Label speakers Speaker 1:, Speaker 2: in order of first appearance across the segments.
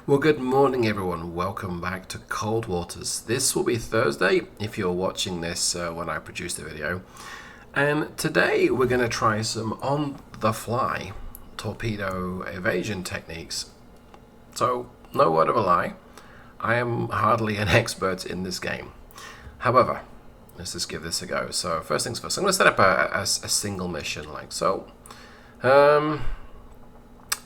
Speaker 1: Well, good morning, everyone. Welcome back to Cold Waters. This will be Thursday if you're watching this when I produce the video. And today we're going to try some on-the-fly torpedo evasion techniques. So, no word of a lie, I am hardly an expert in this game. However, let's just give this a go. So, first things first, I'm going to set up a single mission like so.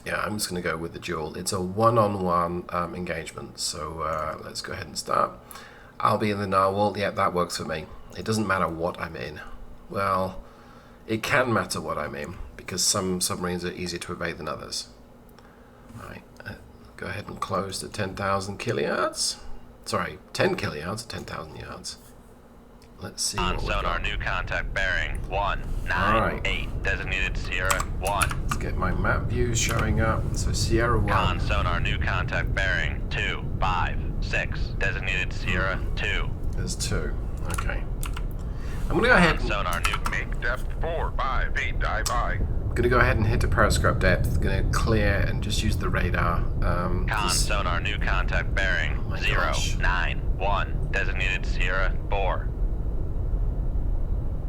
Speaker 1: Yeah, I'm just going to go with the duel. It's a one-on-one engagement, so let's go ahead and start. I'll be in the narwhal. Yeah, that works for me. It doesn't matter what I'm in. Well, it can matter what I'm in, because some submarines are easier to evade than others. Right, go ahead and close to 10,000 kilyards. Sorry, 10 kilyards, 10,000 yards. Let's see
Speaker 2: on
Speaker 1: what
Speaker 2: sonar, new contact bearing 198, designated Sierra 1.
Speaker 1: Let's get my map view showing up. So Sierra 1.
Speaker 2: On sonar, new contact bearing 256, designated Sierra 2.
Speaker 1: There's 2. Okay. I'm gonna go ahead and
Speaker 2: sonar, new
Speaker 3: make depth 458, dive by.
Speaker 1: I'm gonna go ahead and hit the periscope depth. Gonna clear and just use the radar.
Speaker 2: sonar, new contact bearing 091, designated Sierra 4.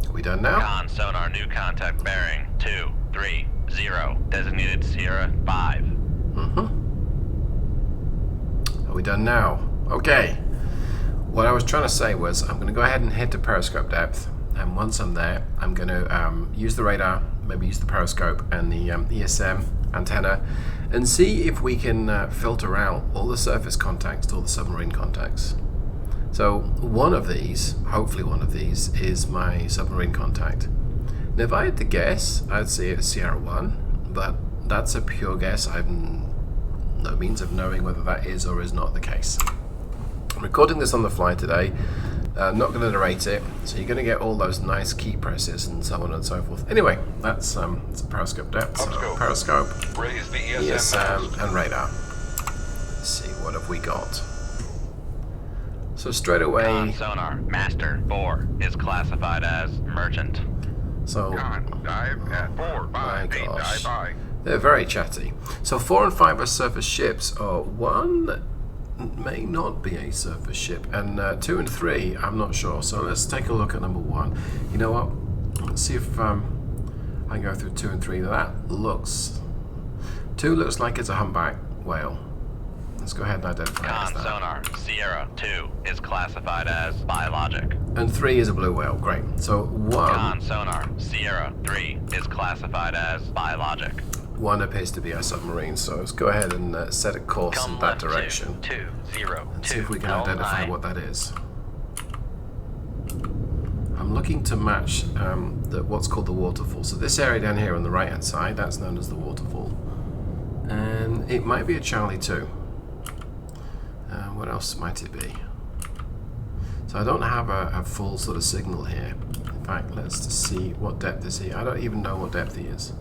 Speaker 1: Are we done now?
Speaker 2: Con sonar, new contact bearing 230, designated Sierra 5.
Speaker 1: Are we done now? Okay. What I was trying to say was I'm going to go ahead and hit the periscope depth, and once I'm there, I'm going to use the radar, maybe use the periscope and the ESM antenna, and see if we can filter out all the surface contacts, all the submarine contacts. So one of these, hopefully one of these, is my submarine contact. Now if I had to guess, I'd say it's Sierra 1, but that's a pure guess. I have no means of knowing whether that is or is not the case. I'm recording this on the fly today, not going to narrate it, so you're going to get all those nice key presses and so on and so forth. Anyway, that's a periscope depth, so periscope,
Speaker 3: Raise the
Speaker 1: ESM and radar. Let's see, what have we got? So straight away,
Speaker 2: Con sonar, master 4 is classified as merchant.
Speaker 1: so
Speaker 3: Con, dive at 458, dive by.
Speaker 1: they're very chatty. So 4 and 5 are surface ships. 1 may not be a surface ship, and 2 and 3 I'm not sure. So let's take a look at number 1. You know what? Let's see if I can go through 2 and 3. That looks 2 looks like it's a humpback whale. Let's go ahead and identify it as
Speaker 2: Con
Speaker 1: that.
Speaker 2: sonar, Sierra 2 is classified as biologic.
Speaker 1: And 3 is a blue whale. Great. So 1.
Speaker 2: Con sonar, Sierra 3 is classified as biologic.
Speaker 1: 1 appears to be a submarine, so let's go ahead and set a course in that direction.
Speaker 2: 202.
Speaker 1: Let's see if we can identify what that is. I'm looking to match what's called the waterfall. So this area down here on the right hand side, that's known as the waterfall. And it might be a Charlie 2. What else might it be? So I don't have a full sort of signal here. In fact, let's just see what depth is he. I don't even know what depth he is.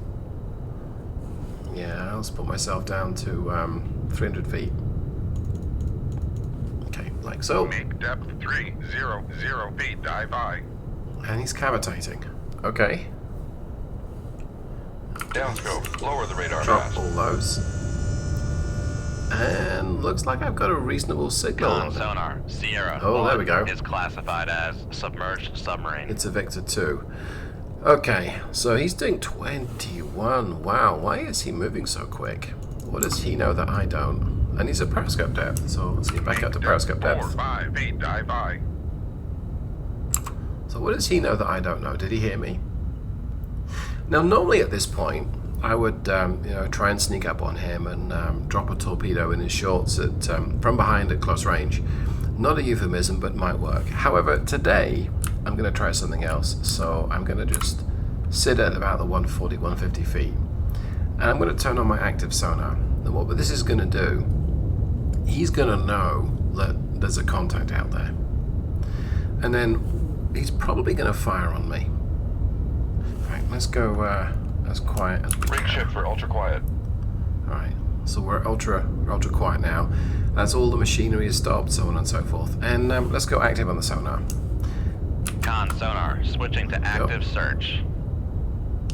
Speaker 1: Yeah, I'll just put myself down to 300 feet. Okay, like so.
Speaker 3: Make depth 300 feet, dive by.
Speaker 1: And he's cavitating. Okay.
Speaker 3: Downscope, lower the radar
Speaker 1: Drop
Speaker 3: mass.
Speaker 1: all those. And looks like I've got a reasonable signal
Speaker 2: Con
Speaker 1: on it.
Speaker 2: sonar, Sierra
Speaker 1: Oh, there we
Speaker 2: 1
Speaker 1: go.
Speaker 2: is classified as submerged submarine.
Speaker 1: It's a Victor 2. Okay, so he's doing 21. Wow, why is he moving so quick? What does he know that I don't? And he's at periscope depth, so let's get back up to periscope depth.
Speaker 3: 458, dive by.
Speaker 1: So what does he know that I don't know? Did he hear me? Now, normally at this point, I would try and sneak up on him and drop a torpedo in his shorts from behind at close range. Not a euphemism, but might work. However, today I'm going to try something else. So I'm going to just sit at about the 140, 150 feet. And I'm going to turn on my active sonar. And what this is going to do, he's going to know that there's a contact out there. And then he's probably going to fire on me. Right, let's go as quiet as we
Speaker 3: Rig
Speaker 1: can.
Speaker 3: shift for ultra quiet.
Speaker 1: Alright, so we're ultra quiet now. That's all the machinery is stopped, so on and so forth. And let's go active on the sonar.
Speaker 2: Con sonar, switching to active search.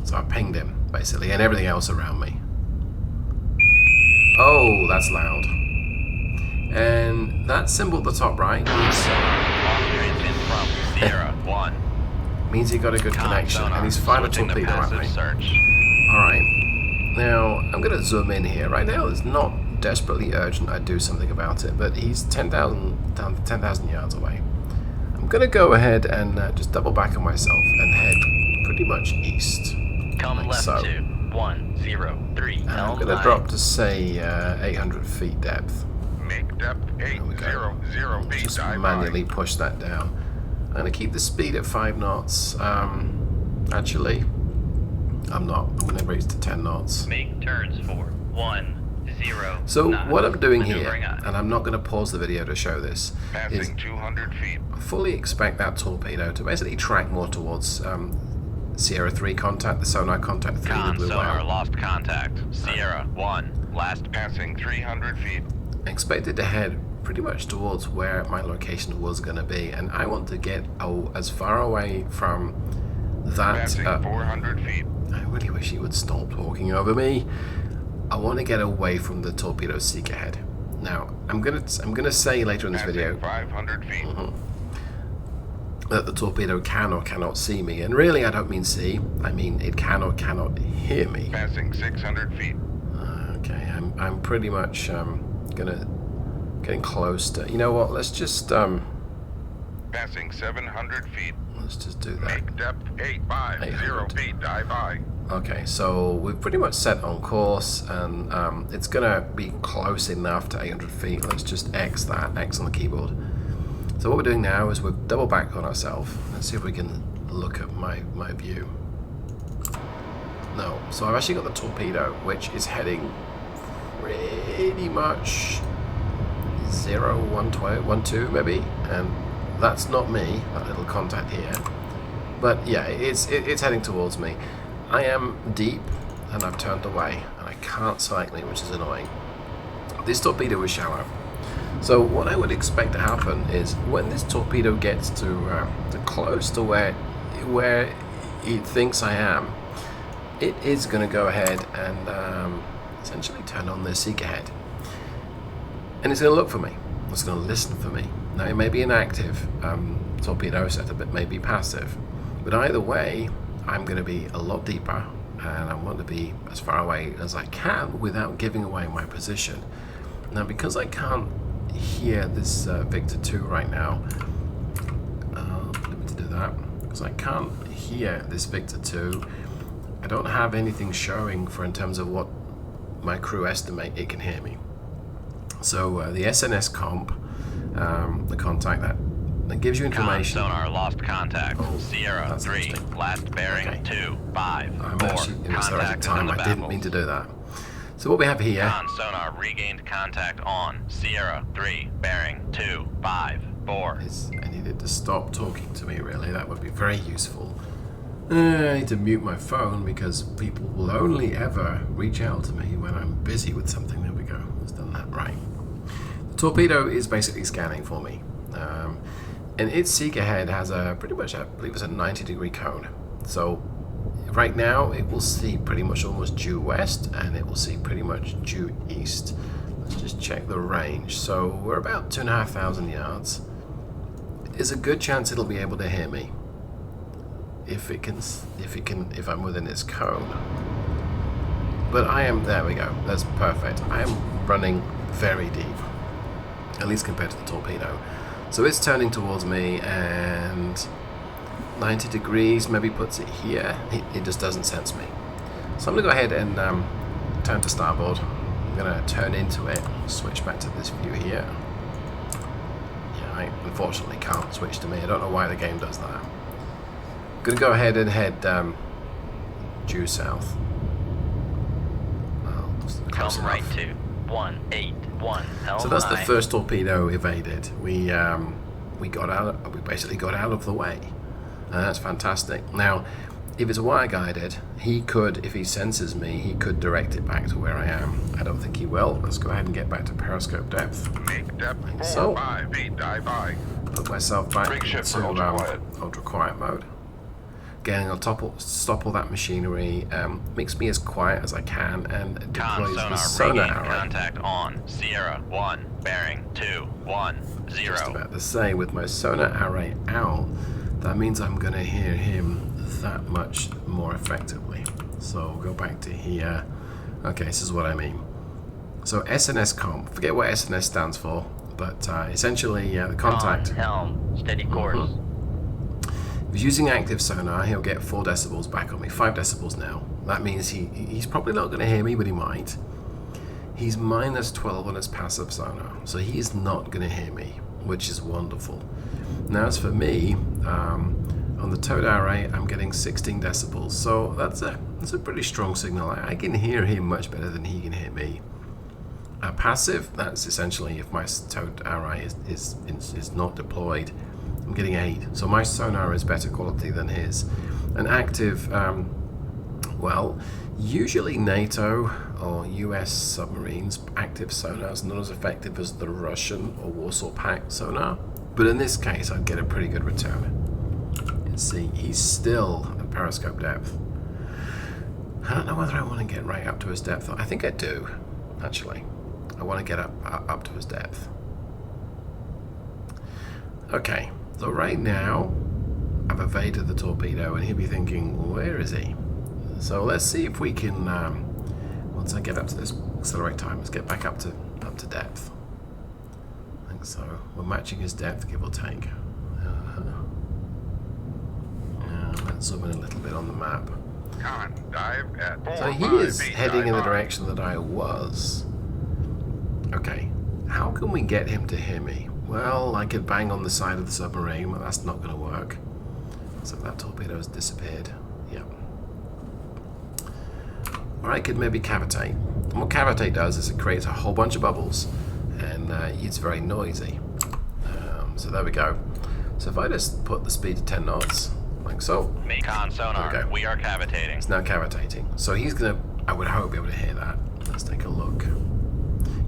Speaker 1: So I pinged him, basically, and everything else around me. Oh, that's loud. And that symbol at the top right
Speaker 2: Launch transient from Sierra 1.
Speaker 1: means he got a good connection, and he's fired a
Speaker 2: Switching to
Speaker 1: torpedo at
Speaker 2: passive
Speaker 1: me.
Speaker 2: search.
Speaker 1: Alright, now I'm going to zoom in here. Right now it's not desperately urgent I do something about it, but he's 10,000 down to 10,000 yards away. I'm going to go ahead and just double back on myself and head pretty much east.
Speaker 2: Come
Speaker 1: like
Speaker 2: left
Speaker 1: so.
Speaker 2: to 103.
Speaker 1: And I'm going to drop to say 800 feet depth.
Speaker 3: Make depth 800 feet.
Speaker 1: Just
Speaker 3: Dive
Speaker 1: manually
Speaker 3: by.
Speaker 1: push that down. I'm going to keep the speed at 5 knots. Actually, I'm not. I'm going to raise to 10 knots.
Speaker 2: Make turns for 10.
Speaker 1: So what I'm doing here,
Speaker 2: Maneuvering on.
Speaker 1: and I'm not going to pause the video to show this, is
Speaker 3: Passing 200 feet.
Speaker 1: I fully expect that torpedo to basically track more towards Sierra 3 contact, the sonar contact 3, the
Speaker 2: Con
Speaker 1: blue
Speaker 2: sonar
Speaker 1: whale.
Speaker 2: lost contact. Sierra 1. Last
Speaker 3: Passing 300 feet.
Speaker 1: I expected to head pretty much towards where my location was going to be, and I want to get as far away from that.
Speaker 3: Passing 400 feet.
Speaker 1: I really wish he would stop talking over me. I want to get away from the torpedo seek ahead. Now, I'm gonna say later in this
Speaker 3: Passing
Speaker 1: video
Speaker 3: 500 feet.
Speaker 1: that the torpedo can or cannot see me, and really I don't mean see. I mean it can or cannot hear me.
Speaker 3: Passing 600 feet.
Speaker 1: Okay, I'm pretty much getting close to. You know what? Let's just
Speaker 3: Passing 700 feet.
Speaker 1: let's just do that.
Speaker 3: Make depth 850
Speaker 1: 800.
Speaker 3: feet. Dive by.
Speaker 1: Okay, so we've pretty much set on course, and it's gonna be close enough to 800 feet. Let's just X that, X on the keyboard. So what we're doing now is we've double back on ourselves. Let's see if we can look at my view. No, so I've actually got the torpedo, which is heading pretty much 012 maybe, and that's not me, that little contact here. But yeah, it's heading towards me. I am deep, and I've turned away, and I can't sight me, which is annoying. This torpedo is shallow. So what I would expect to happen is when this torpedo gets to close to where it thinks I am, it is going to go ahead and essentially turn on the seek ahead. And it's going to look for me. It's going to listen for me. Now it may be an active torpedo setup, it may be passive. But either way, I'm going to be a lot deeper, and I want to be as far away as I can without giving away my position. Now because I can't hear this Victor 2 right now, let me do that, because I can't hear this Victor 2, I don't have anything showing for in terms of what my crew estimate it can hear me. So the SNS comp, the contact that gives you information.
Speaker 2: Sonar lost contact.
Speaker 1: Oh,
Speaker 2: Sierra
Speaker 1: that's
Speaker 2: 3.
Speaker 1: interesting.
Speaker 2: Last bearing
Speaker 1: Okay.
Speaker 2: 2 5
Speaker 1: I'm
Speaker 2: 4.
Speaker 1: actually in accelerated
Speaker 2: Contact is in
Speaker 1: time.
Speaker 2: the
Speaker 1: I didn't
Speaker 2: baffles.
Speaker 1: mean to do that. So what we have here,
Speaker 2: Con sonar regained contact on Sierra 3. Bearing 2 5 4.
Speaker 1: is I needed to stop talking to me, really. That would be very useful. I need to mute my phone because people will only ever reach out to me when I'm busy with something. There we go. Let's done that right. The torpedo is basically scanning for me. And its seek ahead has a pretty much, I believe it's a 90-degree cone. So right now it will see pretty much almost due west, and it will see pretty much due east. Let's just check the range. So we're about 2,500 yards. There's a good chance it'll be able to hear me if I'm within its cone. But I am, there we go, that's perfect. I am running very deep, at least compared to the torpedo. So it's turning towards me, and 90 degrees maybe puts it here. It just doesn't sense me. So I'm gonna go ahead and turn to starboard. I'm gonna turn into it, switch back to this view here. Yeah, I unfortunately can't switch to me. I don't know why the game does that. I'm gonna go ahead and head due south. Well, just close
Speaker 2: Come right
Speaker 1: enough.
Speaker 2: to 181.
Speaker 1: So that's the first torpedo evaded. We got out. We basically got out of the way. That's fantastic. Now, if it's wire guided, he could, if he senses me, he could direct it back to where I am. I don't think he will. Let's go ahead and get back to periscope depth.
Speaker 3: Make depth
Speaker 1: Like
Speaker 3: 4
Speaker 1: so.
Speaker 3: 5 feet. Dive by.
Speaker 1: Put myself back
Speaker 3: Bring ship
Speaker 1: into
Speaker 3: for ultra quiet.
Speaker 1: ultra quiet mode. Again, I'll stop all that machinery, makes me as quiet as I can, and
Speaker 2: Con
Speaker 1: deploys the
Speaker 2: sonar
Speaker 1: sonar
Speaker 2: regained.
Speaker 1: array.
Speaker 2: Contact on. Sierra 1, bearing 210.
Speaker 1: Just about to say, with my sonar array out, that means I'm going to hear him that much more effectively. So go back to here. Okay, this is what I mean. So SNS comp, forget what SNS stands for, but essentially the contact.
Speaker 4: Helm, steady course.
Speaker 1: If he's using active sonar, he'll get 4 decibels back on me, 5 decibels now. That means he's probably not going to hear me, but he might. He's minus 12 on his passive sonar, so he's not going to hear me, which is wonderful. Now as for me, on the towed array, I'm getting 16 decibels, so that's a pretty strong signal. I can hear him much better than he can hear me. Passive, that's essentially if my towed array is not deployed, I'm getting 8. So my sonar is better quality than his. And active, well, usually NATO or US submarines, active sonar is not as effective as the Russian or Warsaw Pact sonar. But in this case, I'd get a pretty good return. You see, he's still at periscope depth. I don't know whether I want to get right up to his depth. I think I do, actually. I want to get up to his depth. Okay, so right now, I've evaded the torpedo, and he'll be thinking, where is he? So let's see if we can, once I get up to this accelerate time, let's get back up to depth. I think so. We're matching his depth, give or take. Let's zoom in a little bit on the map.
Speaker 3: Con, dive at 4
Speaker 1: So he is heading in the direction that I was. Okay, how can we get him to hear me? Well, I could bang on the side of the submarine, but that's not going to work. So that torpedo has disappeared. Yep. Or I could maybe cavitate. And what cavitate does is it creates a whole bunch of bubbles, and it's very noisy. So there we go. So if I just put the speed to 10 knots, like so.
Speaker 2: Con sonar,
Speaker 1: Okay.
Speaker 2: we are cavitating.
Speaker 1: It's now cavitating. So he's going to, I would hope, be able to hear that. Let's take a look.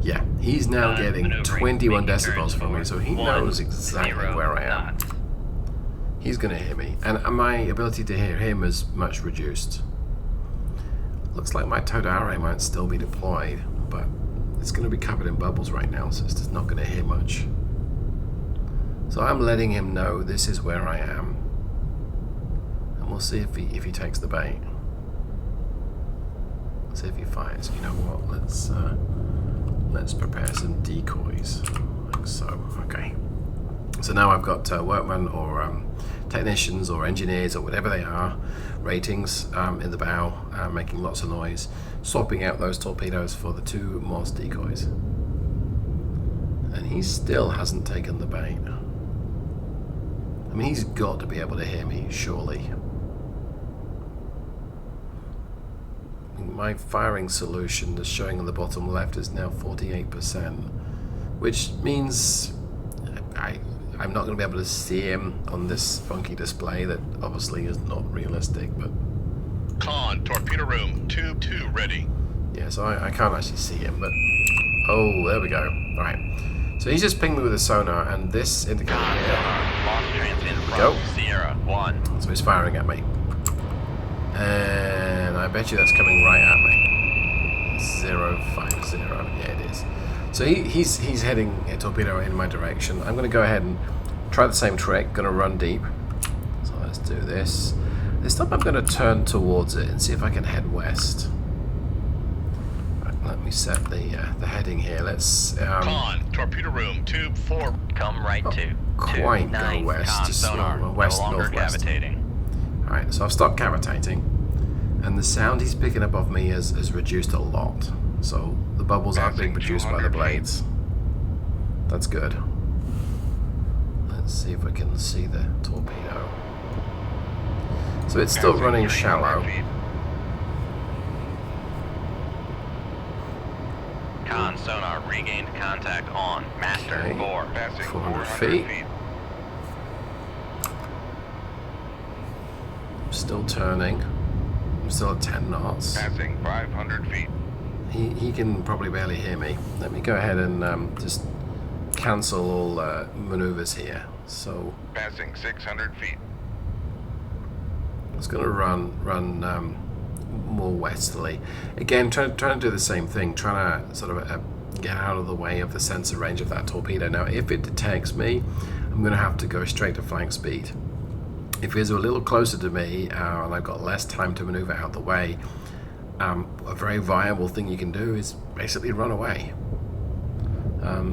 Speaker 1: Yeah, he's now getting
Speaker 4: maneuvering,
Speaker 1: 21
Speaker 4: making
Speaker 1: decibels
Speaker 4: turns
Speaker 1: from me, so he
Speaker 4: 1,
Speaker 1: knows exactly
Speaker 4: 0
Speaker 1: where I am.
Speaker 4: knots.
Speaker 1: He's going to hear me, and my ability to hear him is much reduced. Looks like my towed array might still be deployed, but it's going to be covered in bubbles right now, so it's just not going to hear much. So I'm letting him know this is where I am, and we'll see if he takes the bait. See if he fires. You know what? Let's prepare some decoys, like so. Okay. So now I've got workmen or technicians or engineers or whatever they are, ratings in the bow, making lots of noise, swapping out those torpedoes for the 2 Morse decoys. And he still hasn't taken the bait. I mean, he's got to be able to hear me, surely. My firing solution that's showing on the bottom left is now 48%, which means I'm not going to be able to see him on this funky display that obviously is not realistic, but
Speaker 5: Con, torpedo room, tube 2 ready.
Speaker 1: yeah, so I can't actually see him, but oh, there we go. Alright, so he's just pinged me with a sonar, and this indicator
Speaker 2: Con
Speaker 1: here,
Speaker 2: sonar, lost transient
Speaker 1: Go.
Speaker 2: from Sierra 1.
Speaker 1: so he's firing at me. And I bet you that's coming right at me. 050, yeah it is. So he's heading a torpedo in my direction. I'm going to go ahead and try the same trick. Going to run deep. So let's do this. This time I'm going to turn towards it and see if I can head west. Right, let me set the heading here. Let's
Speaker 5: Con, torpedo room, tube 4.
Speaker 4: Come right to
Speaker 1: quite go
Speaker 4: 2-9.
Speaker 1: west,
Speaker 2: Con
Speaker 1: just
Speaker 2: sonar,
Speaker 1: west
Speaker 2: no longer
Speaker 1: northwest.
Speaker 2: cavitating.
Speaker 1: Alright, so I've stopped cavitating, and the sound he's picking up off me has reduced a lot. So the bubbles aren't being produced by the blades. That's good. Let's see if we can see the torpedo. So it's still running shallow.
Speaker 2: Con sonar regained contact on. Master
Speaker 1: Okay.
Speaker 2: 4.
Speaker 3: Passing
Speaker 1: 400
Speaker 3: 400
Speaker 1: feet. I'm still turning. I'm still at 10 knots.
Speaker 3: Passing 500 feet.
Speaker 1: He can probably barely hear me. Let me go ahead and just cancel all maneuvers here. So
Speaker 3: Passing 600 feet.
Speaker 1: It's going to run more westerly. Again, trying to do the same thing, trying to sort of get out of the way of the sensor range of that torpedo. Now, if it detects me, I'm going to have to go straight to flank speed. If it's a little closer to me and I've got less time to maneuver out the way, a very viable thing you can do is basically run away.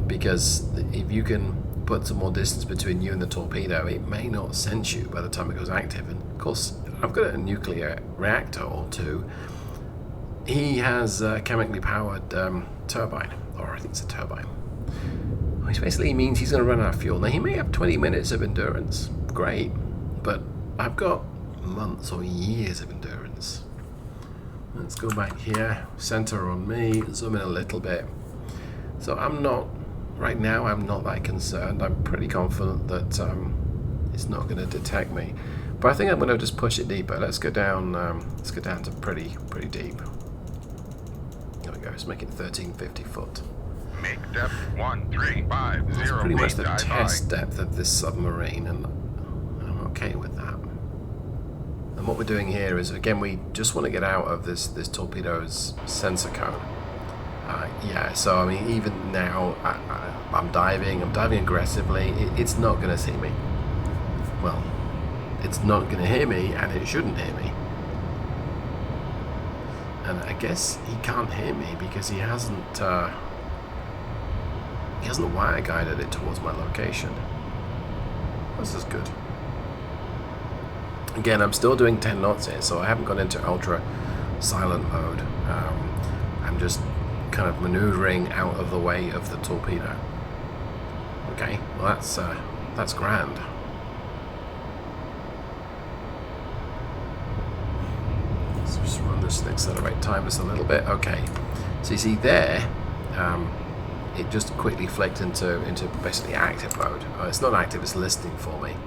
Speaker 1: Because if you can put some more distance between you and the torpedo, it may not sense you by the time it goes active. And of course, I've got a nuclear reactor or two. He has a chemically powered turbine, or I think it's a turbine, which basically means he's going to run out of fuel. Now, he may have 20 minutes of endurance, great, but I've got months or years of endurance. Let's go back here, center on me, zoom in a little bit. So right now I'm not that concerned. I'm pretty confident that it's not going to detect me. But I think I'm going to just push it deeper. Let's go down to pretty deep. There we go, let's make it 1350 foot.
Speaker 3: Make depth 1350
Speaker 1: That's pretty
Speaker 3: feet,
Speaker 1: much the
Speaker 3: dive
Speaker 1: test depth of this submarine, and I'm okay with that. And what we're doing here is, again, we just want to get out of this torpedo's sensor cone. Yeah, so I mean, even now, I'm diving aggressively. It's not going to see me. Well, it's not going to hear me, and it shouldn't hear me. And I guess he can't hear me because he hasn't wire guided it towards my location. This is good. Again, I'm still doing 10 knots here, so I haven't gone into ultra silent mode. I'm just kind of maneuvering out of the way of the torpedo. Okay, well that's grand. Let's just run this and accelerate time just a little bit. Okay, so you see there, it just quickly flicked into basically active mode. It's not active; it's listening for me.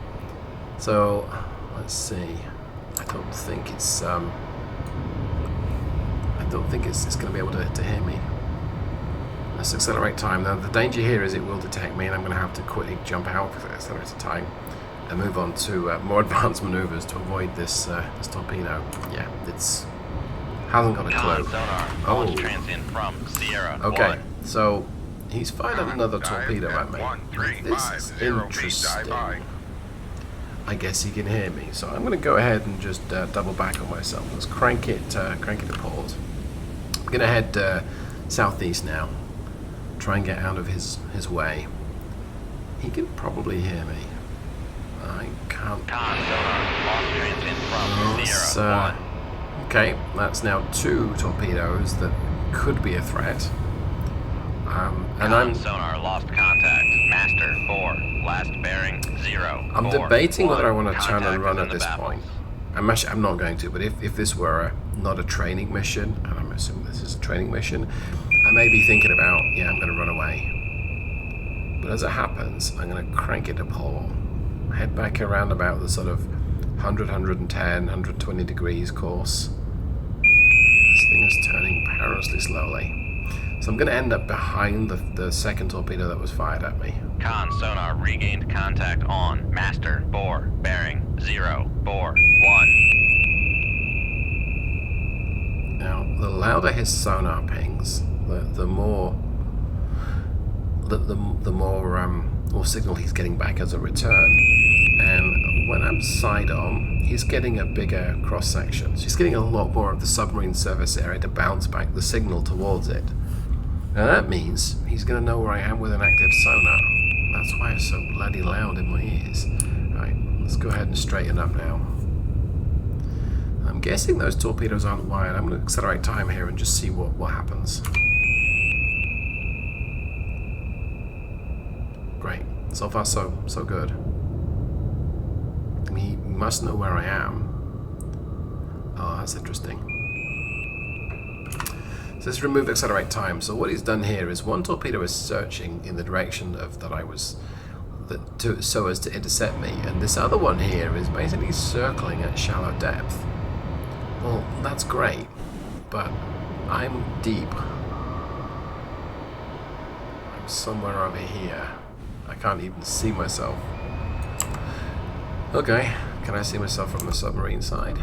Speaker 1: So let's see. I don't think it's going to be able to hear me. Let's accelerate time. Now the danger here is it will detect me, and I'm going to have to quickly jump out of accelerated time and move on to more advanced maneuvers to avoid this torpedo. Yeah, hasn't got a clue.
Speaker 2: Sonar, launch transient from Sierra.
Speaker 1: Okay,
Speaker 2: 1.
Speaker 1: so he's fired another
Speaker 3: Dive
Speaker 1: torpedo at me. This is
Speaker 3: 1350 feet, dive
Speaker 1: interesting.
Speaker 3: high.
Speaker 1: I guess he can hear me, so I'm going to go ahead and just double back on myself. Let's crank it to pause. I'm going to head southeast now. Try and get out of his way. He can probably hear me. I can't.
Speaker 2: Sonar, launch transient from Sierra. 1.
Speaker 1: Okay, that's now 2 torpedoes that could be a threat. And I'm
Speaker 2: sonar lost contact. Master 4. Last bearing 0.
Speaker 1: I'm
Speaker 2: 4,
Speaker 1: debating
Speaker 2: 1.
Speaker 1: whether I want to turn
Speaker 2: Contact
Speaker 1: and run
Speaker 2: is in
Speaker 1: at
Speaker 2: the
Speaker 1: this
Speaker 2: baffles.
Speaker 1: point. I'm not going to, but if this were not a training mission, and I'm assuming this is a training mission, I may be thinking about, yeah, I'm going to run away. But as it happens, I'm going to crank it to pole, head back around about the sort of 100, 110, 120 degrees course. This thing is turning perilously slowly. So I'm going to end up behind the second torpedo that was fired at me.
Speaker 2: Sonar regained contact on Master 4. Bearing 0. 4. 1.
Speaker 1: Now, the louder his sonar pings, the more signal he's getting back as a return. And when I'm side on, he's getting a bigger cross section. So he's getting a lot more of the submarine service area to bounce back the signal towards it. Now that means he's going to know where I am with an active sonar. That's why it's so bloody loud in my ears. Alright, let's go ahead and straighten up now. I'm guessing those torpedoes aren't wired. I'm going to accelerate time here and just see what happens. Great. So far so good. I mean, he must know where I am. Oh, that's interesting. So let's remove accelerate time. So what he's done here is one torpedo is searching in the direction of so as to intercept me, and this other one here is basically circling at shallow depth. Well, that's great, but I'm deep. I'm somewhere over here. I can't even see myself. Okay, Can I see myself from the submarine side?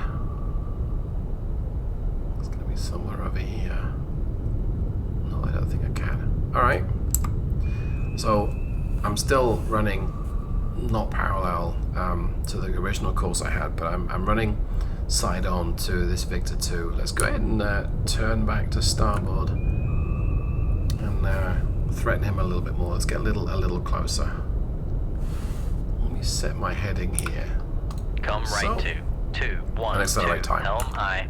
Speaker 1: It's going to be somewhere over here. No, I don't think I can. Alright. So, I'm still running not parallel to the original course I had, but I'm running side on to this Victor 2. Let's go ahead and turn back to starboard and threaten him a little bit more. Let's get a little closer. Let me set my heading here.
Speaker 4: Come right
Speaker 1: So-
Speaker 4: to 2-1.
Speaker 1: And accelerate time.
Speaker 4: Helm aye.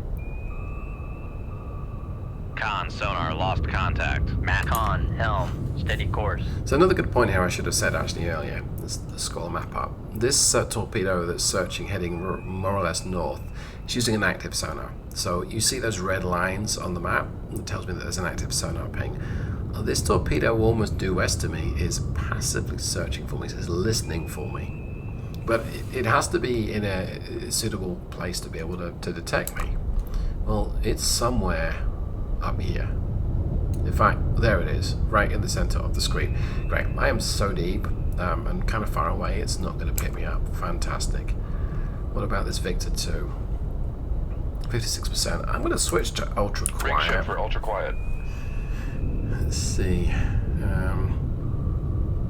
Speaker 2: Con, sonar, lost contact.
Speaker 4: Con, helm, steady course.
Speaker 1: So another good point here I should have said actually earlier, is the scroll map up. This torpedo that's searching heading more or less north is using an active sonar. So you see those red lines on the map, it tells me that there's an active sonar ping. This torpedo almost due west to me is passively searching for me, so it's listening for me. But it has to be in a suitable place to be able to detect me. Well, it's somewhere up here. In fact, there it is, right in the center of the screen. Great, I am so deep and kind of far away, it's not going to pick me up. Fantastic. What about this Victor 2? 56%. I'm going to switch to ultra
Speaker 3: Bring ship
Speaker 1: quiet.
Speaker 3: for ultra quiet.
Speaker 1: Let's see.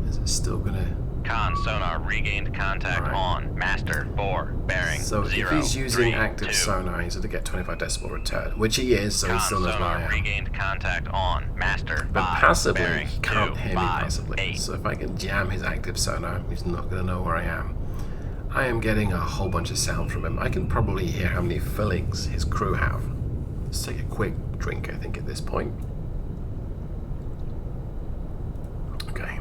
Speaker 1: Is it still going to...
Speaker 2: Con, sonar, regained contact
Speaker 1: Alright.
Speaker 2: on. Master, 4, bearing,
Speaker 1: So
Speaker 2: 0,
Speaker 1: if he's using
Speaker 2: 3,
Speaker 1: active
Speaker 2: 2.
Speaker 1: sonar, he's going to get 25 decibel return, which he is, so he
Speaker 2: Con,
Speaker 1: still knows where I
Speaker 2: sonar,
Speaker 1: am.
Speaker 2: regained contact on. Master,
Speaker 1: But
Speaker 2: 5,
Speaker 1: passively,
Speaker 2: bearing,
Speaker 1: he can't
Speaker 2: 2,
Speaker 1: hear me
Speaker 2: 5,
Speaker 1: passively.
Speaker 2: 8.
Speaker 1: So if I can jam his active sonar, he's not going to know where I am. I am getting a whole bunch of sound from him. I can probably hear how many fillings his crew have. Let's take a quick drink, I think, at this point. Okay.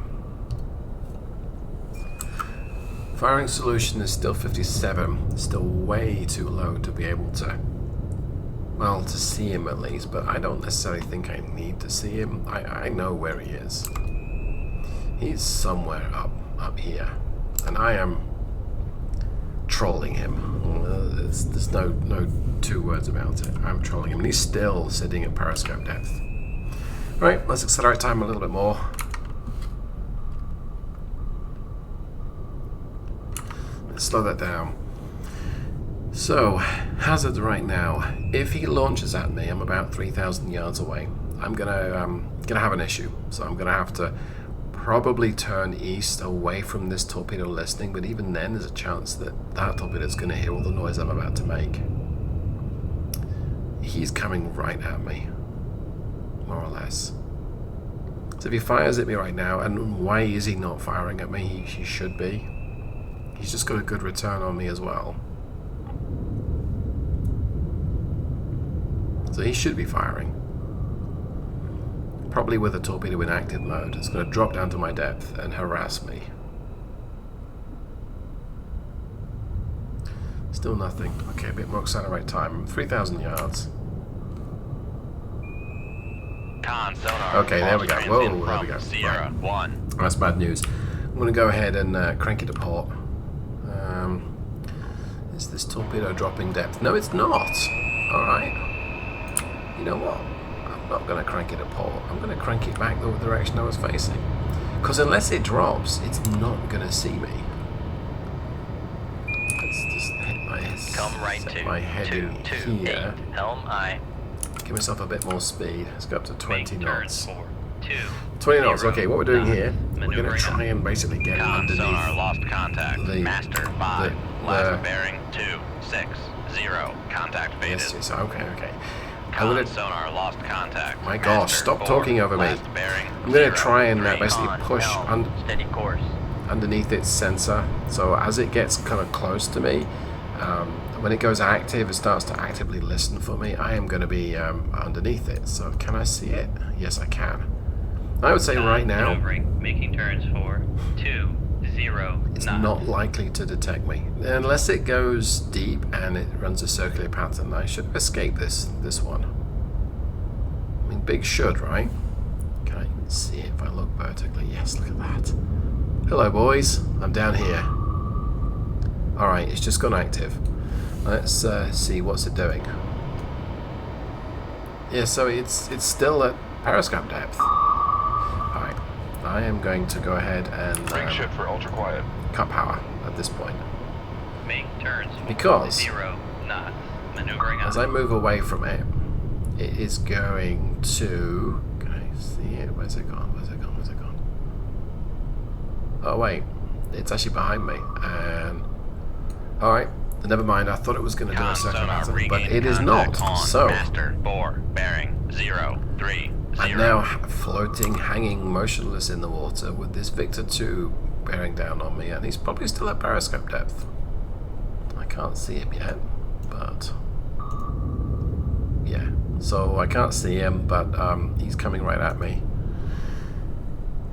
Speaker 1: Firing solution is still 57. Still way too low to be able to, well, to see him at least, but I don't necessarily think I need to see him. I know where he is. He's somewhere up here, and I am trolling him. There's no two words about it. I'm trolling him, and he's still sitting at periscope depth. Right, let's accelerate time a little bit more. Let's slow that down. So, hazard right now. If he launches at me, I'm about 3,000 yards away. I'm gonna have an issue. So I'm gonna have to probably turn east away from this torpedo listening, but even then there's a chance that that torpedo is gonna hear all the noise I'm about to make. He's coming right at me, more or less. So if he fires at me right now, and why is he not firing at me? He should be. He's just got a good return on me as well. So he should be firing. Probably with a torpedo in active mode. It's going to drop down to my depth and harass me. Still nothing. Okay, a bit more accelerate time. 3,000 yards.
Speaker 2: Con, sonar.
Speaker 1: Okay, there we go.
Speaker 2: false
Speaker 1: Whoa,
Speaker 2: transient
Speaker 1: there we
Speaker 2: from
Speaker 1: go.
Speaker 2: Sierra,
Speaker 1: Right.
Speaker 2: 1.
Speaker 1: That's bad news. I'm going to go ahead and crank it to port. Is this torpedo dropping depth? No, it's not. Alright. You know what? I'm not going to crank it to port. I'm going to crank it back the direction I was facing. Because unless it drops, it's not going to see me. Let's just hit my,
Speaker 4: Come right
Speaker 1: set
Speaker 4: to
Speaker 1: my heading
Speaker 4: 228.
Speaker 1: here.
Speaker 4: Helm aye.
Speaker 1: Give myself a bit more speed. Let's go up to 20
Speaker 4: Make turns
Speaker 1: knots.
Speaker 4: for 2.
Speaker 1: 20 knots.
Speaker 4: 0,
Speaker 1: Okay, what we're doing
Speaker 4: 9.
Speaker 1: here, we're going to
Speaker 4: Maneuvering
Speaker 1: try and basically get
Speaker 2: Con,
Speaker 1: underneath.
Speaker 2: sonar, lost contact.
Speaker 1: the-
Speaker 2: Master, 5.
Speaker 1: the-
Speaker 2: last bearing, 2, 6, 0. Contact faded.
Speaker 1: Yes, okay. I'm
Speaker 2: Con,
Speaker 1: gonna,
Speaker 2: sonar, lost contact.
Speaker 1: my gosh,
Speaker 2: Master,
Speaker 1: stop
Speaker 2: 4,
Speaker 1: talking over me.
Speaker 2: last bearing,
Speaker 1: I'm going
Speaker 2: 0,
Speaker 1: to try and
Speaker 2: 3.
Speaker 1: basically
Speaker 4: Con,
Speaker 1: push
Speaker 4: helm, steady course.
Speaker 1: underneath its sensor. So as it gets kind of close to me, when it goes active, it starts to actively listen for me. I am going to be underneath it. So can I see it? Yes, I can. I would say right now,
Speaker 4: Maneuvering, making turns for 2, 0,
Speaker 1: it's
Speaker 4: 9.
Speaker 1: not likely to detect me. Unless it goes deep and it runs a circular pattern, I should escape this one. I mean, big should, right? Can I see it if I look vertically? Yes, look at that. Hello, boys. I'm down here. Alright, it's just gone active. Let's see what's it doing. Yeah, so it's still at periscope depth. Alright, I am going to go ahead and
Speaker 3: Bring ship for ultra quiet.
Speaker 1: cut power at this point.
Speaker 4: Make turns for
Speaker 1: Because
Speaker 4: 0 knots. Maneuvering
Speaker 1: as I
Speaker 4: on.
Speaker 1: move away from it, it is going to... Can I see it? Where's it gone? Where's it gone? Where's it gone? Oh wait, it's actually behind me. And alright, never mind. I thought it was going to do a
Speaker 2: Con
Speaker 1: second
Speaker 2: sonar
Speaker 1: pattern, but
Speaker 2: regained
Speaker 1: it is not.
Speaker 2: contact on
Speaker 1: So
Speaker 2: master 4 bearing 0 3
Speaker 1: I'm
Speaker 2: 0.
Speaker 1: now floating, hanging motionless in the water with this Victor 2 bearing down on me, and he's probably still at periscope depth. I can't see him yet, but yeah. So I can't see him, but he's coming right at me,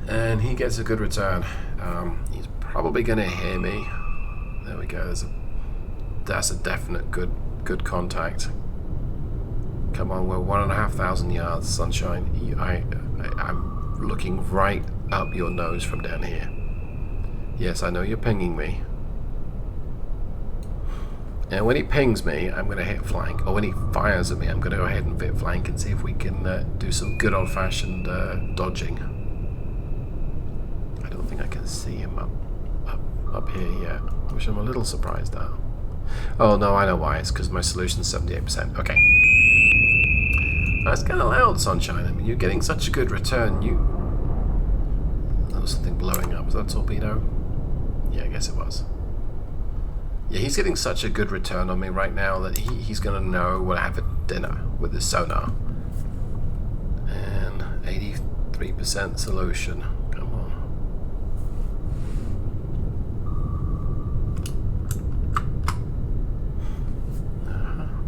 Speaker 1: and he gets a good return. He's probably going to hear me. There we go. That's a definite good contact. Come on, we're 1,500 yards, sunshine. I'm looking right up your nose from down here. Yes, I know you're pinging me. And when he pings me, I'm going to hit flank. Or when he fires at me, I'm going to go ahead and hit flank and see if we can do some good old-fashioned dodging. I don't think I can see him up here yet, which I'm a little surprised at. Oh no, I know why. It's because my solution's 78%. Okay. That's kind of loud, sunshine. I mean, you're getting such a good return. There was something blowing up. Was that a torpedo? Yeah, I guess it was. Yeah, he's getting such a good return on me right now that he's going to know what I have for dinner with his sonar. And 83% solution. Come on.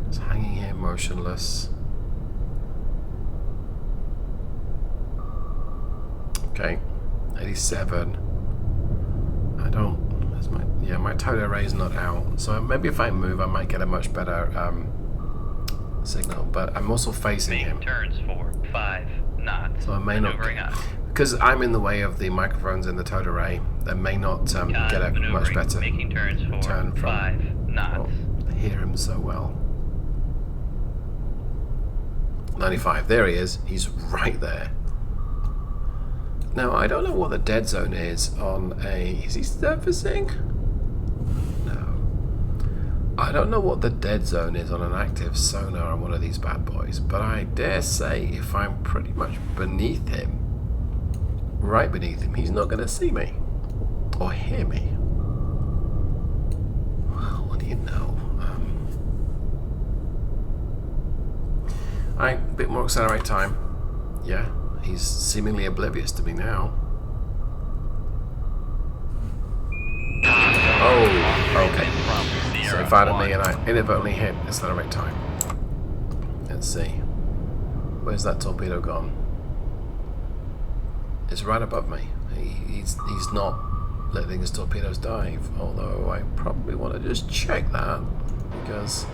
Speaker 1: Just hanging here motionless. Okay, 87. I don't. My total array's not out. So maybe if I move, I might get a much better signal. But I'm also facing
Speaker 4: Make
Speaker 1: him,
Speaker 4: turns for 5 knots.
Speaker 1: so I may not
Speaker 4: Maneuvering on.
Speaker 1: because I'm in the way of the microphones in the total array. I may not get a much
Speaker 4: Maneuvering.
Speaker 1: better
Speaker 4: Making turns for
Speaker 1: turn from.
Speaker 4: 5 knots.
Speaker 1: I hear him so well. 95. There he is. He's right there. Now, I don't know what the dead zone is on a... Is he surfacing? No. I don't know what the dead zone is on an active sonar on one of these bad boys, but I dare say if I'm pretty much beneath him, right beneath him, he's not going to see me. Or hear me. Well, what do you know? Alright, a bit more accelerate time. Yeah. He's seemingly oblivious to me now. Oh, okay. So he fired at me and I inadvertently hit accelerate time. Let's see. Where's that torpedo gone? It's right above me. He's not letting his torpedoes dive, although I probably want to just check that because...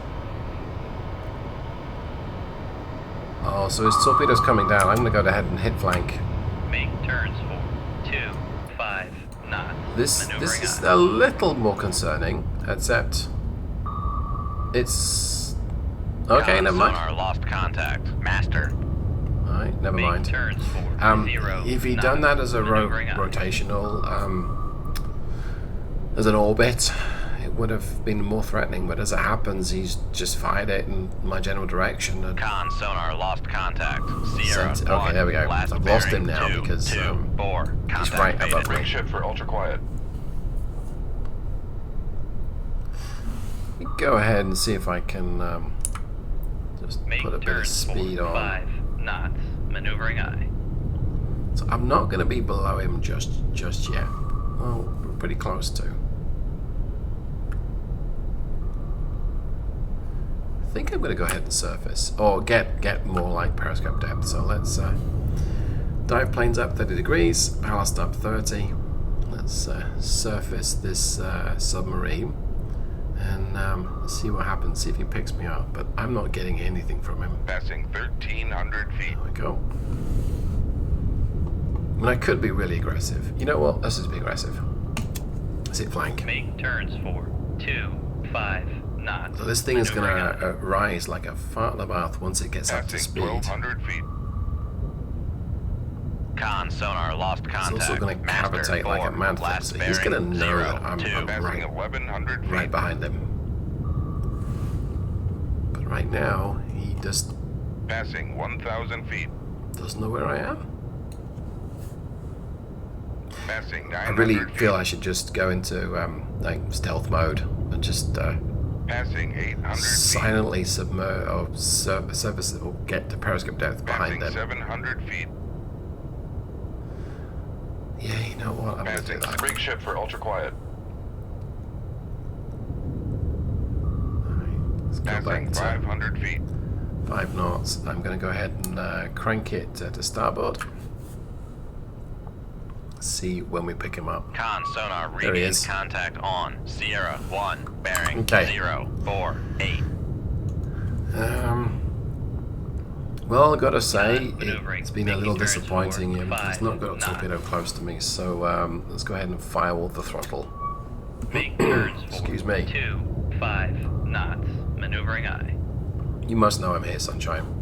Speaker 1: Oh, so his torpedo's coming down. I'm going to go ahead and hit flank.
Speaker 4: Make turns for 2 5 knots.
Speaker 1: This
Speaker 4: Maneuvering
Speaker 1: is
Speaker 4: on.
Speaker 1: a little more concerning, except it's okay.
Speaker 2: Con
Speaker 1: Never mind.
Speaker 2: sonar lost contact. Master.
Speaker 1: All right, never
Speaker 4: Make
Speaker 1: mind.
Speaker 4: turns for 0
Speaker 1: If he'd
Speaker 4: knots.
Speaker 1: done that as a
Speaker 4: Maneuvering on.
Speaker 1: rotational, as an orbit, it would have been more threatening. But as it happens, he's just fired it in my general direction. And
Speaker 2: Con sonar lost contact. Sierra.
Speaker 1: Sent- okay,
Speaker 2: 1,
Speaker 1: there we go.
Speaker 2: last
Speaker 1: I've lost
Speaker 2: bearing,
Speaker 1: him now
Speaker 2: 2,
Speaker 1: because,
Speaker 2: 2 4.
Speaker 1: he's
Speaker 2: Contact
Speaker 1: right
Speaker 2: faded.
Speaker 1: above me.
Speaker 3: Ring ship for ultra quiet.
Speaker 1: go ahead and see if I can just
Speaker 4: Make
Speaker 1: put a bit of
Speaker 4: turns
Speaker 1: speed
Speaker 4: for
Speaker 1: on.
Speaker 4: 5 knots. Maneuvering aye.
Speaker 1: So I'm not going to be below him just yet. Well, we're pretty close to. I think I'm going to go ahead and surface, or get more like periscope depth. So let's dive planes up 30 degrees, ballast up 30. Let's surface this submarine and see what happens. See if he picks me up. But I'm not getting anything from him.
Speaker 3: Passing 1,300 feet.
Speaker 1: There we go. I mean, I could be really aggressive. You know what? Let's just be aggressive. Let's hit flank.
Speaker 4: Make turns for 2 5 knots.
Speaker 1: So this thing is going
Speaker 4: Maneuvering
Speaker 1: to rise like a fart in the mouth once it gets up to
Speaker 3: Passing
Speaker 1: speed.
Speaker 3: 1,200 feet.
Speaker 2: Con sonar lost
Speaker 1: It's
Speaker 2: contact.
Speaker 1: also going to
Speaker 2: Master
Speaker 1: cavitate like a
Speaker 2: 4,
Speaker 1: mad thing,
Speaker 2: last
Speaker 1: so he's going to
Speaker 2: bearing,
Speaker 1: know
Speaker 2: 0,
Speaker 1: that I'm
Speaker 2: 2.
Speaker 3: Passing 1,100 feet.
Speaker 1: right behind him. But right now, he just
Speaker 3: Passing 1,000 feet.
Speaker 1: doesn't know where I am.
Speaker 3: Passing
Speaker 1: I
Speaker 3: 900
Speaker 1: really
Speaker 3: feet.
Speaker 1: feel I should just go into like stealth mode and just
Speaker 3: Passing 800 feet.
Speaker 1: silently submerge or surface or get to periscope depth behind
Speaker 3: Passing
Speaker 1: them.
Speaker 3: 700 feet.
Speaker 1: Yeah, you know what? I'm going to do
Speaker 3: Passing
Speaker 1: that.
Speaker 3: rig ship for ultra quiet.
Speaker 1: Alright, let's go
Speaker 3: Passing
Speaker 1: back to
Speaker 3: 500 feet.
Speaker 1: 5 knots. I'm going to go ahead and crank it to starboard. See when we pick him up.
Speaker 2: Con sonar
Speaker 1: There he
Speaker 2: regains
Speaker 1: is.
Speaker 2: contact on Sierra 1 bearing
Speaker 1: Okay.
Speaker 2: 0, 4, 8.
Speaker 1: Well, I've got to say,
Speaker 4: Maneuvering.
Speaker 1: it's been a little
Speaker 4: Making turns
Speaker 1: disappointing.
Speaker 4: for
Speaker 1: It's
Speaker 4: 5
Speaker 1: not got a
Speaker 4: knots.
Speaker 1: torpedo close to me, so let's go ahead and firewall the throttle.
Speaker 4: Make turns for
Speaker 1: Excuse me.
Speaker 4: 2, 5 knots. Maneuvering aye.
Speaker 1: You must know I'm here, Sunshine.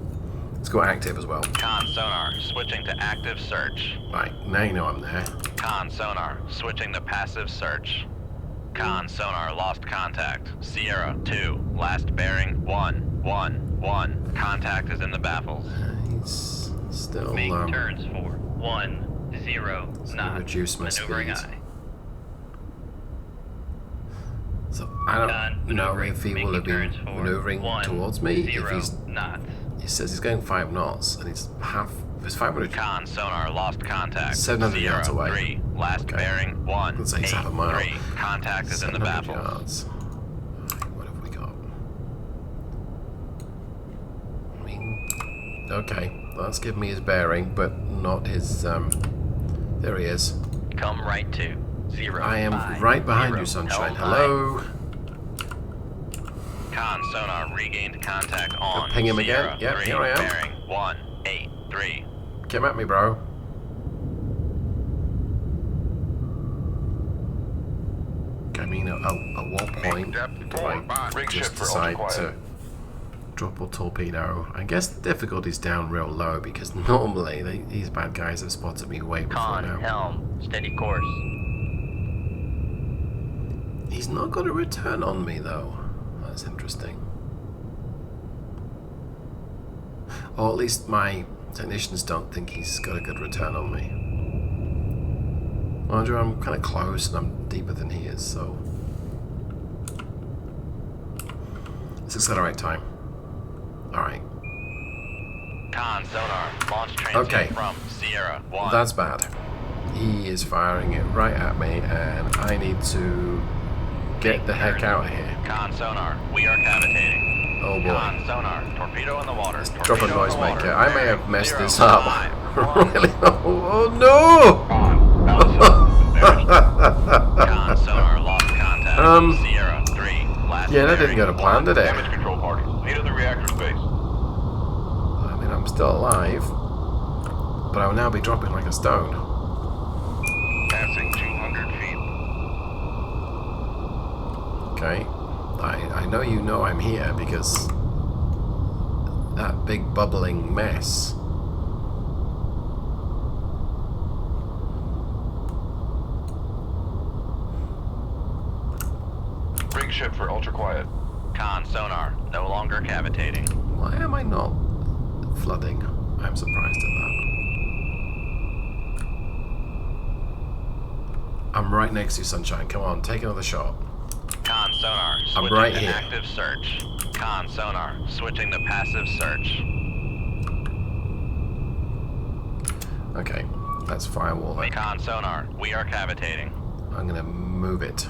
Speaker 1: Let's go active as well.
Speaker 2: Con sonar switching to active search.
Speaker 1: Right, now you know I'm there.
Speaker 2: Con sonar switching to passive search. Con sonar lost contact. Sierra 2 last bearing 1, 1, 1. Contact is in the baffles.
Speaker 1: He's still
Speaker 4: Make turns for 1, 0 knots.
Speaker 1: reduce my
Speaker 4: Maneuvering
Speaker 1: speed.
Speaker 4: aye.
Speaker 1: So I don't know
Speaker 4: Maneuvering.
Speaker 1: if he will have
Speaker 4: Making
Speaker 1: been
Speaker 4: turns for
Speaker 1: maneuvering
Speaker 4: 1,
Speaker 1: towards me. If
Speaker 4: 0
Speaker 1: he's,
Speaker 4: knots.
Speaker 1: he says he's going 5 knots, and he's half. It's 500.
Speaker 2: Con sonar lost contact.
Speaker 1: 700
Speaker 2: Sierra
Speaker 1: yards away.
Speaker 2: 3 last
Speaker 1: Okay.
Speaker 2: bearing 1,
Speaker 1: Let's say he's
Speaker 2: 8,
Speaker 1: half a mile.
Speaker 2: 3. Contact is in the
Speaker 1: 700
Speaker 2: baffles.
Speaker 1: yards. Alright, what have we got? I mean, okay, that's giving me his bearing, but not his. There he is.
Speaker 4: Come right to 0.
Speaker 1: I am
Speaker 4: 5,
Speaker 1: right behind
Speaker 4: 0,
Speaker 1: you, Sunshine.
Speaker 4: L5.
Speaker 1: Hello.
Speaker 2: Con sonar regained contact on
Speaker 1: ping him
Speaker 2: Sierra
Speaker 1: again. Yep,
Speaker 2: 3
Speaker 1: here I am.
Speaker 2: bearing 1, 8, 3.
Speaker 1: Come at me, bro. I mean, at what point
Speaker 3: depth
Speaker 1: do I
Speaker 3: forward by rig
Speaker 1: just
Speaker 3: ship for
Speaker 1: decide
Speaker 3: ultra-quiet.
Speaker 1: to drop a torpedo? I guess the difficulty's down real low because normally these bad guys have spotted me way before
Speaker 4: Con,
Speaker 1: now.
Speaker 4: helm, steady course.
Speaker 1: He's not got a return on me though. That's interesting. Or at least my technicians don't think he's got a good return on me. Mind you, I'm kind of close and I'm deeper than he is, so let's accelerate time. Alright.
Speaker 2: Con sonar launch transmit
Speaker 1: Okay.
Speaker 2: from Sierra 1.
Speaker 1: That's bad. He is firing it right at me and I need to get the heck out of here.
Speaker 2: Con sonar, we are cavitating.
Speaker 1: Oh boy.
Speaker 2: Con sonar, torpedo in the water.
Speaker 1: Drop a
Speaker 2: Torpedo in the
Speaker 1: noisemaker.
Speaker 2: water.
Speaker 1: I may have messed
Speaker 2: 0,
Speaker 1: this up.
Speaker 2: 5, 1.
Speaker 1: Really? Oh no!
Speaker 2: Con sonar lost contact. Sierra 3 last
Speaker 1: Yeah, that didn't go to
Speaker 2: bearing
Speaker 1: plan, did it?
Speaker 3: Damage control party. Lead of the reactor space.
Speaker 1: I mean, I'm still alive, but I will now be dropping like a stone.
Speaker 3: Passing 200 feet.
Speaker 1: Okay. I know you know I'm here because that big bubbling mess.
Speaker 3: Rig ship for ultra quiet.
Speaker 2: Con sonar, no longer cavitating.
Speaker 1: Why am I not flooding? I'm surprised at that. I'm right next to you, Sunshine. Come on, take another shot.
Speaker 2: Con sonar,
Speaker 1: I'm
Speaker 2: switching
Speaker 1: right
Speaker 2: to
Speaker 1: here.
Speaker 2: active search. Con sonar, switching to passive search.
Speaker 1: Okay, that's firewall.
Speaker 2: Con sonar, we are cavitating.
Speaker 1: I'm gonna move it.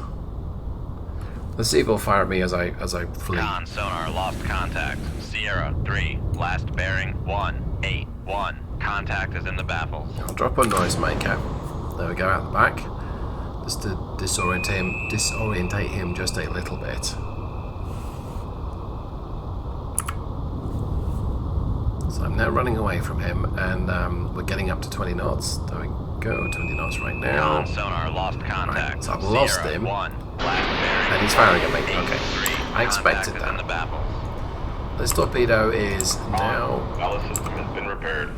Speaker 1: Let's see if it'll fire at me as I flee.
Speaker 2: Con sonar lost contact. Sierra 3 last bearing 1, 8, 1. Contact is in the baffles.
Speaker 1: I'll drop a noisemaker. There we go, out the back. Just to disorientate him just a little bit. So I'm now running away from him, and we're getting up to 20 knots. There we go, 20 knots right now.
Speaker 2: Con sonar lost contact.
Speaker 1: Right, so I've lost
Speaker 2: Sierra
Speaker 1: him.
Speaker 2: 1 last bearing.
Speaker 1: And he's firing at me.
Speaker 2: 8,
Speaker 1: Okay.
Speaker 2: 3.
Speaker 1: I expected
Speaker 2: Contact is in
Speaker 1: that.
Speaker 2: the baffles.
Speaker 1: This torpedo is now.
Speaker 3: Ballast system has been repaired.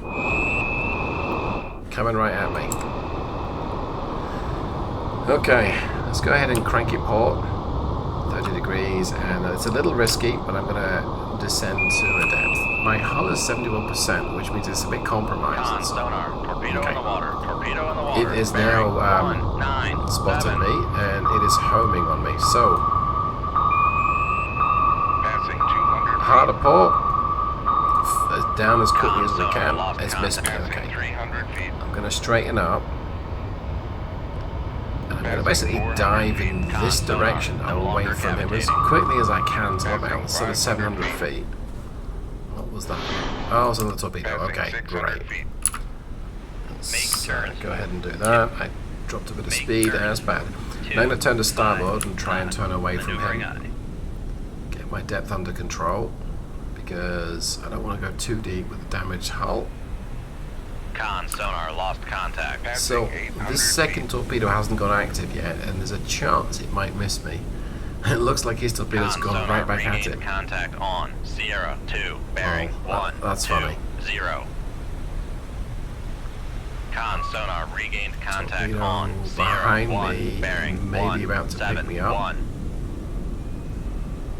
Speaker 1: coming right at me. Okay, let's go ahead and crank it port. 30 degrees, and it's a little risky, but I'm going to descend to a depth. My hull is 71%, which means it's a bit compromised.
Speaker 2: Con, sonar, torpedo
Speaker 1: Okay.
Speaker 2: in the water, torpedo in the water.
Speaker 1: It is
Speaker 2: bearing
Speaker 1: now
Speaker 2: 19,
Speaker 1: spotted
Speaker 2: 7.
Speaker 1: me, and it is homing on me. So,
Speaker 3: Passing 200
Speaker 1: hard
Speaker 3: feet.
Speaker 1: port, down as quickly as we
Speaker 2: Sonar,
Speaker 1: can.
Speaker 2: lost
Speaker 1: It's missed me.
Speaker 3: Passing
Speaker 1: Okay,
Speaker 3: 300 feet.
Speaker 1: I'm going to straighten up. And I'm going to basically dive in this direction away from him as quickly as I can to about sort of 700 feet. What was that? Oh, it's another torpedo.
Speaker 3: Passing
Speaker 1: Okay,
Speaker 3: 600
Speaker 1: great.
Speaker 3: feet.
Speaker 1: Let's,
Speaker 4: turns.
Speaker 1: go ahead and do that. I dropped a bit of
Speaker 4: Make
Speaker 1: speed.
Speaker 4: turns.
Speaker 1: That's bad.
Speaker 4: Two,
Speaker 1: Now I'm going to turn to starboard
Speaker 4: 5,
Speaker 1: and try and turn away from
Speaker 4: maneuvering
Speaker 1: him.
Speaker 4: eye.
Speaker 1: Get my depth under control because I don't want to go too deep with a damaged hull.
Speaker 2: Con, sonar, lost contact.
Speaker 1: So
Speaker 3: Passing 800
Speaker 1: this second
Speaker 3: feet.
Speaker 1: torpedo hasn't gone active yet, and there's a chance it might miss me. It looks like his torpedo's
Speaker 2: Con,
Speaker 1: gone
Speaker 2: sonar,
Speaker 1: right back at
Speaker 2: regained
Speaker 1: him.
Speaker 2: contact on Sierra 2, bearing
Speaker 1: Oh,
Speaker 2: 1,
Speaker 1: that's
Speaker 2: 2,
Speaker 1: funny.
Speaker 2: 0. Con, sonar, regained contact
Speaker 1: Torpedo
Speaker 2: on Sierra
Speaker 1: behind
Speaker 2: 1,
Speaker 1: me,
Speaker 2: bearing
Speaker 1: maybe
Speaker 2: 1,
Speaker 1: about to pick
Speaker 2: 7,
Speaker 1: me up.
Speaker 2: 1.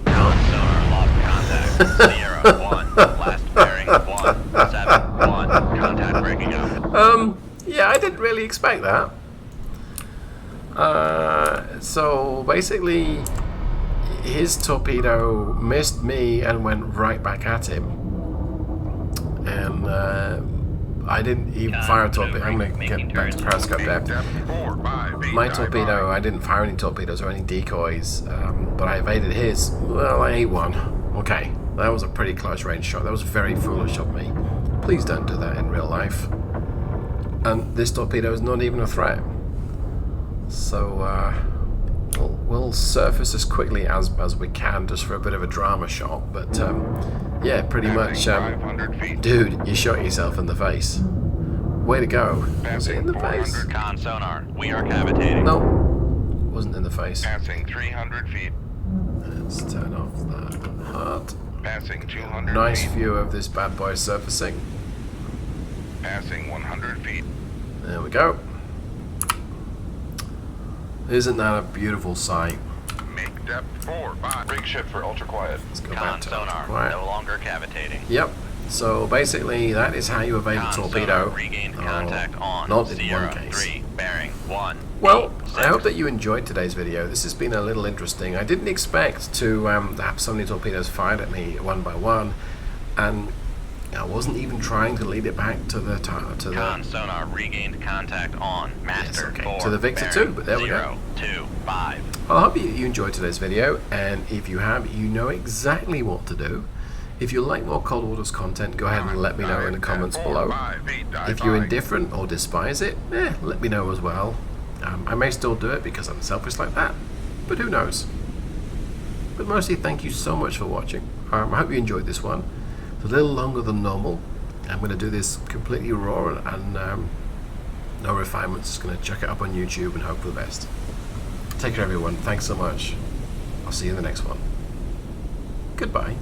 Speaker 2: Con, sonar, lost contact. Sierra 1, last bearing 1, 7, 1. Contact breaking up.
Speaker 1: Yeah, I didn't really expect that. So basically, his torpedo missed me and went right back at him. And I didn't even fire a torpedo. I'm going to get back to periscope depth.
Speaker 3: Depth 4, 5 feet.
Speaker 1: My
Speaker 3: dive
Speaker 1: torpedo,
Speaker 3: by.
Speaker 1: I didn't fire any torpedoes or any decoys, but I evaded his. Well, I ate one. Okay, that was a pretty close range shot. That was very foolish of me. Please don't do that in real life. And this torpedo is not even a threat. So we'll surface as quickly as we can just for a bit of a drama shot. But yeah, pretty much.
Speaker 3: Passing 500 feet.
Speaker 1: Dude, you shot yourself in the face. Way to go. Was it in the face?
Speaker 3: 400.
Speaker 2: Con, sonar, we are cavitating.
Speaker 1: No, wasn't in the face.
Speaker 3: Passing 300 feet.
Speaker 1: Let's turn off that HUD.
Speaker 3: Passing 200
Speaker 1: Nice
Speaker 3: feet.
Speaker 1: view of this bad boy surfacing.
Speaker 3: Passing 100 feet.
Speaker 1: There we go. Isn't that a beautiful sight?
Speaker 3: Make depth 4, 5. Rig shift for ultra quiet.
Speaker 1: Let's go
Speaker 2: Con,
Speaker 1: back to
Speaker 2: sonar,
Speaker 1: quiet.
Speaker 2: no longer cavitating.
Speaker 1: Yep. So basically, that is how you evade a
Speaker 2: Con,
Speaker 1: torpedo.
Speaker 2: sonar, regained contact on
Speaker 1: Not in
Speaker 2: Sierra
Speaker 1: one case.
Speaker 2: 3, bearing 1.
Speaker 1: Well,
Speaker 2: 8,
Speaker 1: I hope
Speaker 2: 6.
Speaker 1: that you enjoyed today's video. This has been a little interesting. I didn't expect to have so many torpedoes fired at me one by one, and I wasn't even trying to lead it back to the
Speaker 2: Con, sonar, regained contact on Master
Speaker 1: okay,
Speaker 2: 4,
Speaker 1: to the Victor
Speaker 2: bearing
Speaker 1: 2, but there we go.
Speaker 2: 0, 2, 5.
Speaker 1: Well, I hope you enjoyed today's video, and if you have, you know exactly what to do. If you like more Cold Waters content, go ahead and let me know in the comments below. If you're indifferent or despise it, let me know as well. I may still do it because I'm selfish like that, but who knows. But mostly, thank you so much for watching. I hope you enjoyed this one. It's a little longer than normal. I'm going to do this completely raw and no refinements. Just going to check it up on YouTube and hope for the best. Take care, everyone. Thanks so much. I'll see you in the next one. Goodbye.